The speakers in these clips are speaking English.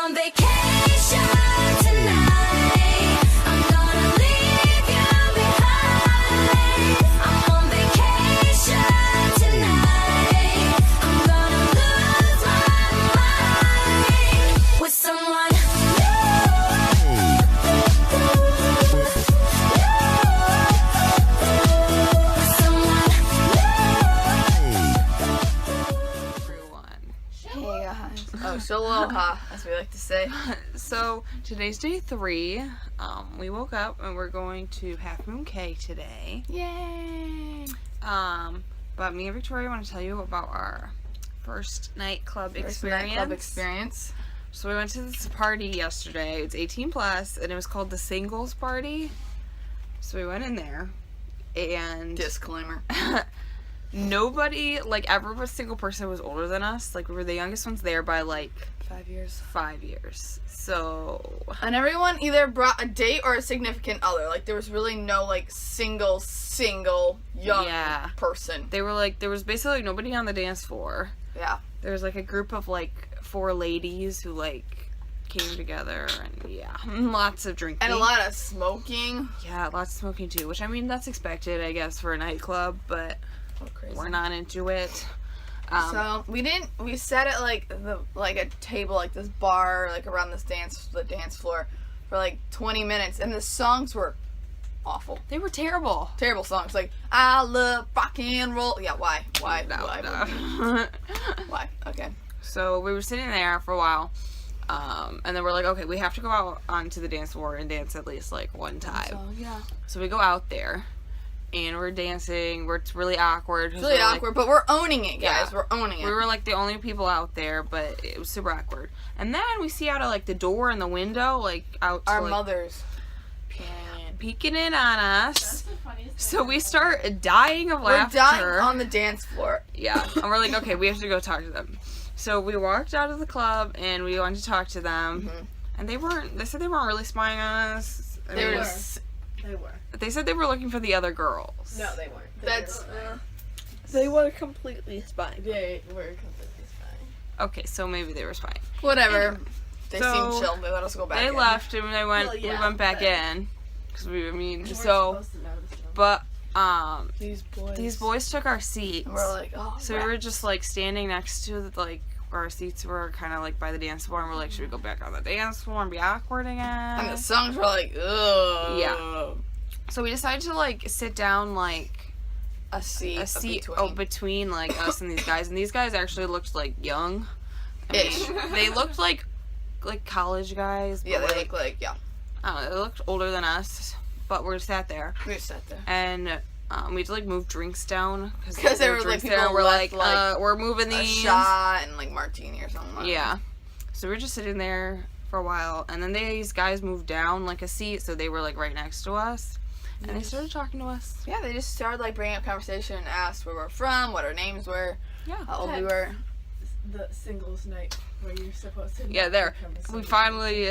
on vacation tonight. I'm gonna leave you behind. I'm on vacation tonight. I'm gonna lose my mind with someone new. With someone Everyone. Hey guys. Oh, aloha, as we like to say. So today's day 3. We woke up and we're going to Half Moon Cay today. Yay! But me and Victoria want to tell you about our first nightclub First experience. nightclub experience. So we went to this party yesterday. It's 18 plus, and it was called the Singles Party. So we went in there, and Disclaimer. nobody, like every single person was older than us. Like we were the youngest ones there by like 5 years. 5 years. So And everyone either brought a date or a significant other. Like there was really no like single young Yeah. person. they were like, there was basically nobody on the dance floor. Yeah. There was like a group of like 4 ladies who like came together, and yeah, lots of drinking. And a lot of smoking. Yeah, lots of smoking too, which I mean, that's expected, I guess, for a nightclub, but Oh, crazy. we're not into it. So we sat at like a table, like this bar, like around the dance floor for like 20 minutes, and the songs were awful. They were terrible. Terrible songs, like I love rock and roll. Yeah, why? No. Why? Okay. So we were sitting there for a while, and then we're like, okay, we have to go out onto the dance floor and dance at least like one time. So yeah, So we go out there, and we're dancing. It's really awkward. it's really awkward, but we're owning it, guys. Yeah. We're owning it. We were like the only people out there, but it was super awkward. And then we see out of like the door and the window, like out to, Our like, mothers. peeking in on us. So we start dying of We're laughter. dying on the dance floor. Yeah, and we're like, okay, we have to go talk to them. So we walked out of the club and we wanted to talk to them, and they said they weren't really spying on us. I They mean, were. They were. they said they were looking for the other girls. No, they weren't. That's. They were completely spying. They were completely spying. Okay, so maybe they were spying. Whatever. They So, seemed chill. They let us go back. They in. left and they went. Well, We yeah, went back but- in because we. I mean, We weren't so. supposed to notice them. But These boys. took our seats. And we're like, oh. So we were just like standing next to like where our seats were, kind of like by the dance floor, and we're like, should we go back on the dance floor and be awkward again? And the songs were like, ugh. Yeah. So we decided to like sit down like A seat. between like us and these guys, and these guys actually looked like young. I mean, Ish. they looked like college guys. Yeah, but, they like, look like, yeah. I don't know, they looked older than us, but we sat there We just sat there. and. We had to like move drinks down Because there were like drinks there, people and we're left, like, we're moving A these. shot and like martini or something. Yeah. So we were just sitting there for a while, and then these guys moved down like a seat, so they were like right next to us, and they started talking to us. Yeah, they just started like bringing up conversation and asked where we're from, what our names were, Yeah. how old we were. The singles night where you're supposed to. Yeah, there. We finally.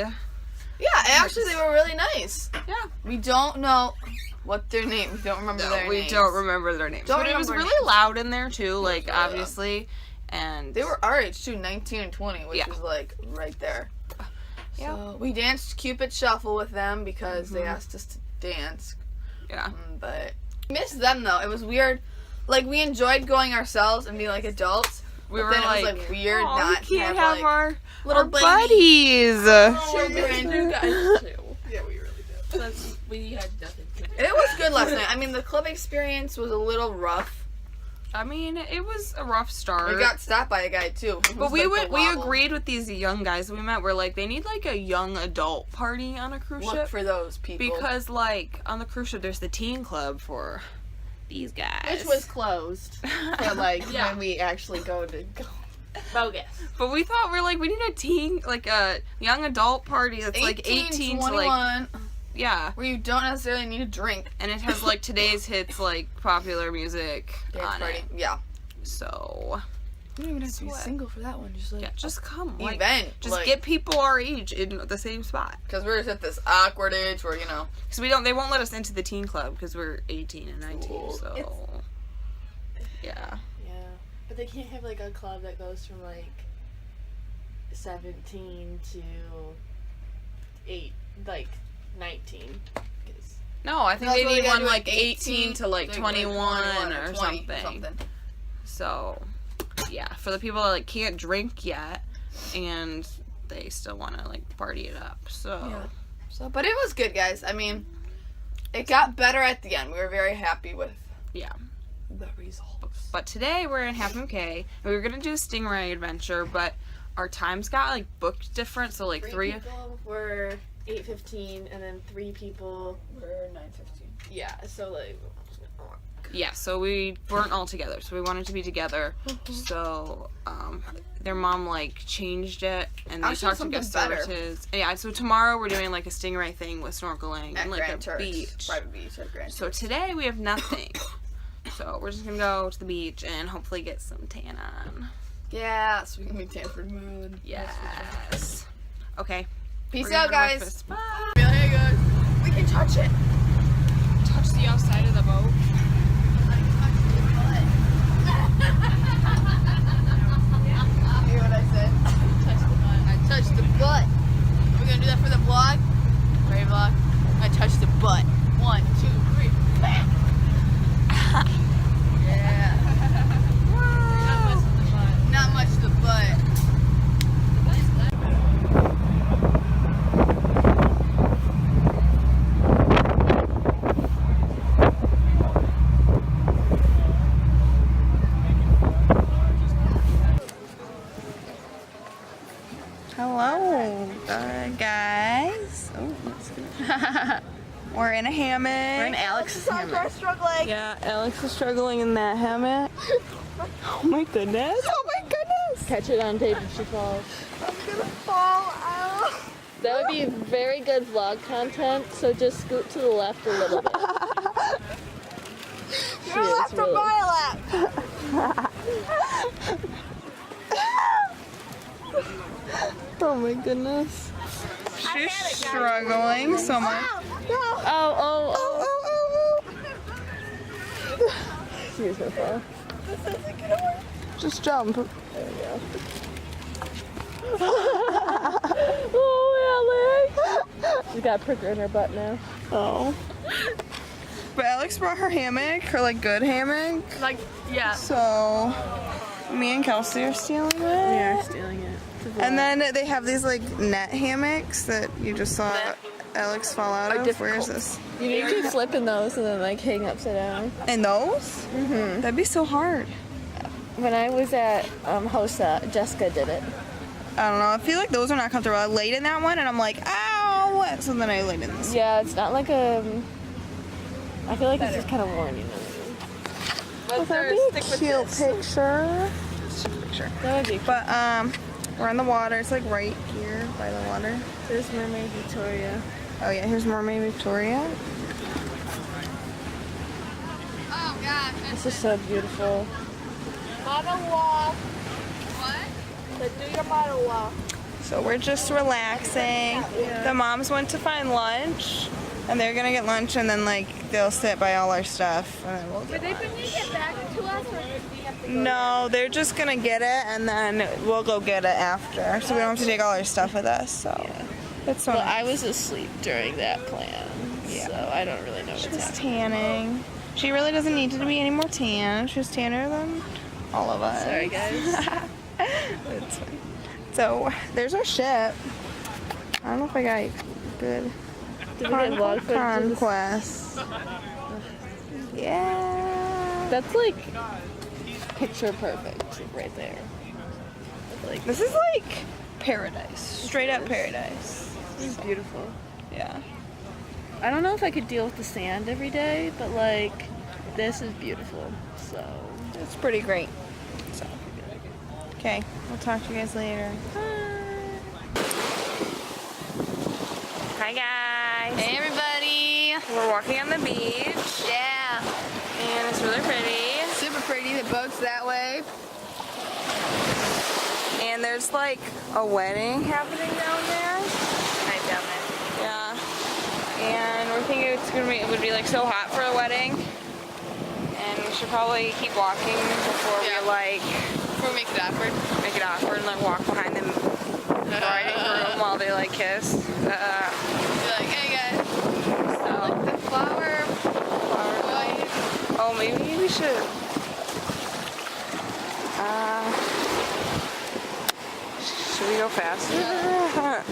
Yeah, actually they were really nice. Yeah. We don't know what their name. We don't remember their we names. don't remember their names. Don't But it was remember really loud in there too, like really loud. obviously, and They were our age too, 19 and 20, which Yeah. is like right there. Yeah. So we danced Cupid Shuffle with them because they asked us to dance. yeah. But we missed them though. It was weird. Like we enjoyed going ourselves and being like adults. We but were then like, it was like weird "Aw, not we can't have like, our little buddies. children. You guys too. Yeah, we really did. Because we had nothing to do. It was good last night. I mean, the club experience was a little rough. I mean, it was a rough start. We got stopped by a guy too. It But was, we like, the we wobble. agreed with these young guys we met. We're like, they need like a young adult party on a cruise Look ship, for those people. because like on the cruise ship there's the teen club for these guys. Which was closed for like when we actually go. Bogus. But we thought we need a teen, like a young adult party that's like 18 to 21, like, yeah, where you don't necessarily need a drink. and it has like today's hits, like popular music Dance on party. it. Yeah. So You don't even have to be Sweat. single for that one. Just like yeah, just come, like, event. just get people our age in the same spot. because we're just at this awkward age where Because they won't let us into the teen club because we're 18 and 19. Cool. So It's- yeah. Yeah. But they can't have like a club that goes from like 17 to 19. 'Cause No, I think No, they so we need gotta one do like 18 to like 21 or 20, something. So, yeah, for the people that like can't drink yet and they still want to like party it up. So, Yeah. So, but it was good, guys. I mean, it got better at the end. We were very happy with yeah. the results. But today we're in Half MK. We were gonna do a stingray adventure, but our times got like booked different. So like three. people were 8:15, and then 3 people. We're 9:15. Yeah, so like. Yeah, so we weren't all together. So we wanted to be together. So their mom like changed it, and they Actually, talked to something guest better. services. Yeah, so tomorrow we're doing like a stingray thing with snorkeling At and like Grand a Turks, beach. private beach at Grand So Turks. today we have nothing. So we're just gonna go to the beach and hopefully get some tan on. Yeah, so we can be Tanford Moon. Yes. Okay. Peace we're gonna out, go to guys. breakfast. Bye. Hey, guys. We can touch it. Touch the outside of the boat. Hear what I said? I touched the butt. Are we gonna do that for the vlog? Ready, vlog? I touched the butt. 1, 2, 3. Bam! Yeah. Not much the butt. Hello, guys. Oh, that's good. We're in a hammock. We're in Alex's hammock. Struggling. Yeah, Alex is struggling in that hammock. Oh my goodness. Oh my goodness. Catch it on tape if she falls. I'm gonna fall out. That would be very good vlog content, so just scoot to the left a little bit. You're left or my lap. Oh my goodness. She's struggling so much. Oh. She's her fall. Just jump. Oh, Alex! She's got a pricker in her butt now. Oh. But Alex brought her hammock, her like good hammock. Like, yeah. So me and Kelsey are stealing it. We are stealing it. And then they have these like net hammocks that you just saw Alex fall out of. Where is this? You need to slip in those and then like hang upside down. In those? Mm-hmm. That'd be so hard. When I was at Hosa, Jessica did it. I don't know. I feel like those are not comfortable. I laid in that one and I'm like, ow! So then I laid in this. Yeah, it's not like a. I feel like it's just kind of worn, you know. Would that be a cute picture? Just a picture. That would be. But we're in the water. It's like right here by the water. There's Mermaid Victoria. Oh yeah, here's Mermaid Victoria. Oh, God. This is so beautiful. Model walk. What? Do your model walk. So we're just relaxing. The moms went to find lunch, and they're gonna get lunch, and then like they'll sit by all our stuff, and then we'll get lunch. it back to us, or did we have to No, they're just gonna get it, and then we'll go get it after, so we don't have to take all our stuff with us. So it's so Well, nice. I was asleep during that plan, Yeah. so I don't really know what's She's happening. tanning. She really doesn't need to be any more tan. She's tanner than all of us. Sorry, guys. It's fine. So there's our ship. I don't know if I got good. Did we get vlog footage of this? Conquest. Yeah. That's like picture perfect right there. Like, This is like paradise. Straight up paradise. this is beautiful. Yeah. I don't know if I could deal with the sand every day, but like this is beautiful. So It's pretty great. So. Okay. We'll talk to you guys later. Hi guys. Hey, everybody. We're walking on the beach. Yeah. And it's really pretty. Super pretty. The boat's that way. And there's like a wedding happening down there. Right down there. Yeah. And we're thinking it would be like so hot for a wedding. And we should probably keep walking before Yeah. we like Before we make it awkward. make it awkward and like walk behind the riding room while they like kiss. Be like, hey guys, look, the flower boy. Oh, maybe we should. Should we go faster?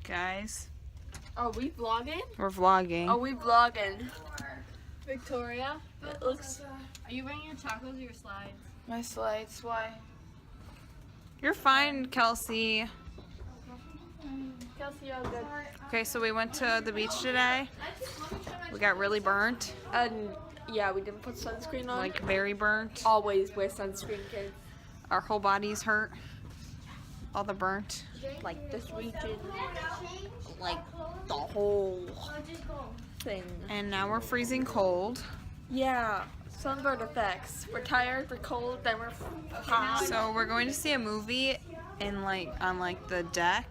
Guys, Are we vlogging? we're vlogging. Are we vlogging? Victoria, it looks. Are you bringing your tacos or your slides? My slides, why? You're fine, Kelsey. Kelsey, all good. Okay, so we went to the beach today. We got really burnt, And yeah, we didn't put sunscreen on. like very burnt. Always wear sunscreen, kids. Our whole bodies hurt. All the burnt. Like this region, like the whole thing. And now we're freezing cold. Yeah, sunburn effects. We're tired, we're cold, then we're hot. So we're going to see a movie in on the deck.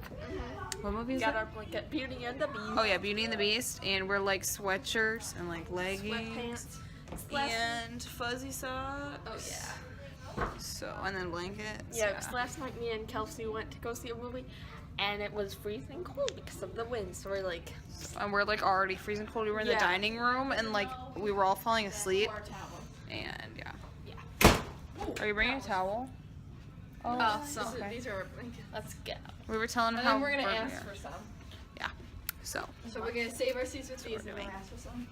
What movie is Got it? our blanket, Beauty and the Beast. Oh yeah, Beauty and the Beast, and we're like sweatshirts and like leggings Sweatpants. and fuzzy socks. Oh yeah. So and then blankets. Yeah, because last night me and Kelsey went to go see a movie, and it was freezing cold because of the wind. So we're like, And we're like already freezing cold. We were in the Yeah. dining room and like we were all falling asleep. And yeah. Are you bringing a towel? Oh, so these are our blankets. let's go. We were telling them And how then we're gonna burnt we ask are. for some. So So we're gonna save our seats with these and we'll ask for some.